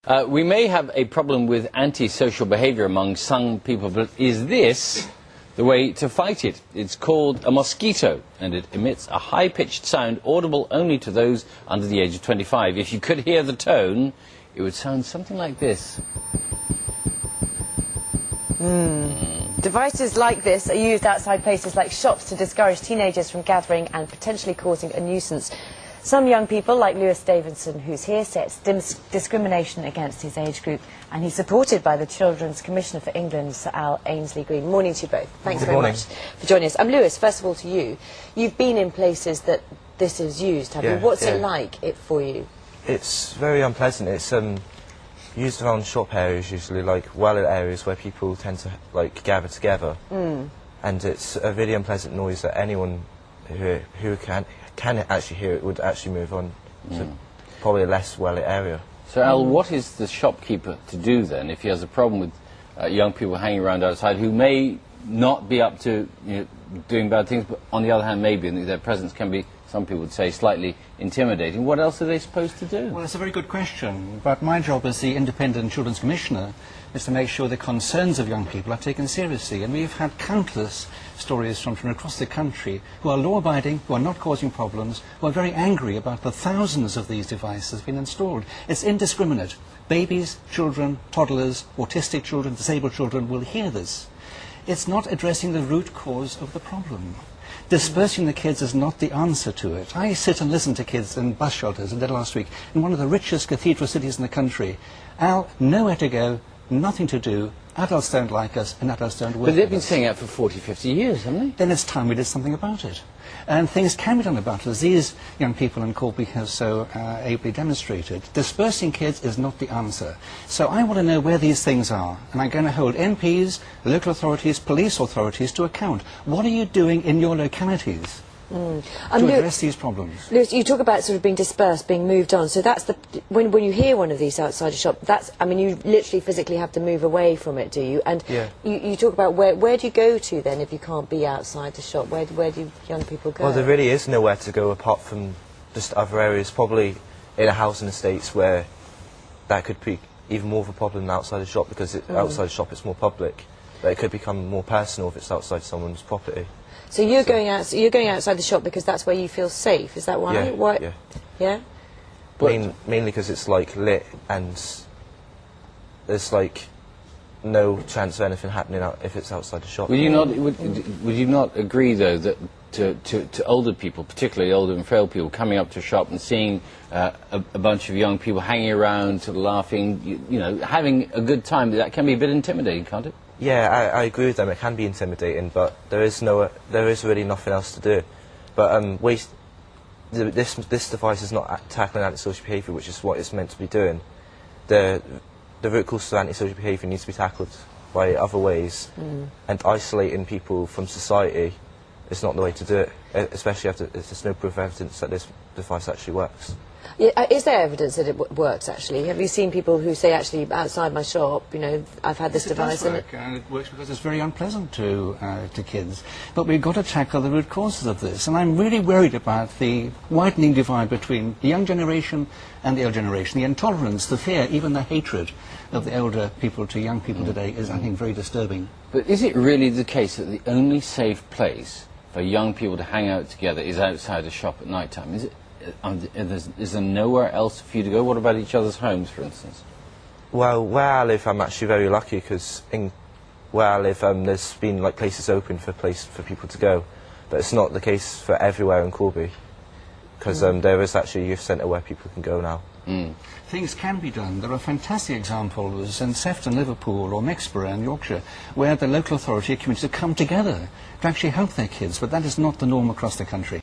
We may have a problem with antisocial behaviour among some people, but is this the way to fight it? It's called a mosquito, and it emits a high-pitched sound audible only to those under the age of 25. If you could hear the tone, it would sound something like this. Devices like this are used outside places like shops to discourage teenagers from gathering and potentially causing a nuisance. Some young people, like Lewis Davidson, who's here, say it's discrimination against his age group, and he's supported by the Children's Commissioner for England, Sir Al Ainsley-Green. Morning to you both. Thanks very much for joining us. Lewis, first of all to you. You've been in places that this is used, have you? What's it like for you? It's very unpleasant. It's used around shop areas usually, like well-lit areas where people tend to gather together. And it's a really unpleasant noise that anyone who can actually hear it would actually move on to probably a less well-lit area. So Al, what is the shopkeeper to do then if he has a problem with young people hanging around outside who may not be up to doing bad things, but on the other hand maybe, and their presence can be, some people would say, slightly intimidating? What else are they supposed to do? Well, it's a very good question, but my job as the Independent Children's Commissioner is to make sure the concerns of young people are taken seriously, and we've had countless stories from across the country who are law-abiding, who are not causing problems, who are very angry about the thousands of these devices being installed. It's indiscriminate. Babies, children, toddlers, autistic children, disabled children will hear this. It's not addressing the root cause of the problem. Dispersing the kids is not the answer to it. I sit and listen to kids in bus shelters, and did last week, in one of the richest cathedral cities in the country. Al, nowhere to go, nothing to do, adults don't like us, and adults don't work. But they've been saying that for 40, 50 years, haven't they? Then it's time we did something about it. And things can be done about it, as these young people in Corby have so ably demonstrated. Dispersing kids is not the answer. So I want to know where these things are, and I'm going to hold MPs, local authorities, police authorities to account. What are you doing in your localities to address these problems? Lewis, you talk about sort of being dispersed, being moved on. So that's the when you hear one of these outside a shop. That's, I mean, you literally physically have to move away from it, do you? And you talk about where do you go to then if you can't be outside the shop? Where do young people go? Well, there really is nowhere to go apart from just other areas, probably in a housing estates where that could be even more of a problem than outside the shop, because outside the shop it's more public, but it could become more personal if it's outside someone's property. So you're going outside the shop because that's where you feel safe, is that right? Yeah. Mainly because it's lit and there's no chance of anything happening if it's outside the shop. Would you not agree though that to older people, particularly older and frail people, coming up to a shop and seeing a bunch of young people hanging around, sort of laughing, having a good time, that can be a bit intimidating, can't it? Yeah, I agree with them. It can be intimidating, but there is really nothing else to do. But this device is not tackling antisocial behaviour, which is what it's meant to be doing. The root cause of antisocial behaviour needs to be tackled by other ways, and isolating people from society is not the way to do it, especially if there's no proof of evidence that this device actually works. Yeah, is there evidence that it works, actually? Have you seen people who say, actually, outside my shop, I've had this device... It does work, and it works because it's very unpleasant to kids. But we've got to tackle the root causes of this, and I'm really worried about the widening divide between the young generation and the old generation. The intolerance, the fear, even the hatred of the older people to young people today is, I think, very disturbing. But is it really the case that the only safe place for young people to hang out together is outside a shop at night time? Is it? Is there nowhere else for you to go? What about each other's homes, for instance? Well, where I live, I'm actually very lucky, because where I live, there's been places open for people to go, but it's not the case for everywhere in Corby, because there is actually a youth centre where people can go now. Things can be done. There are fantastic examples in Sefton, Liverpool, or Mexborough in Yorkshire, where the local authority and community have come together to actually help their kids, but that is not the norm across the country.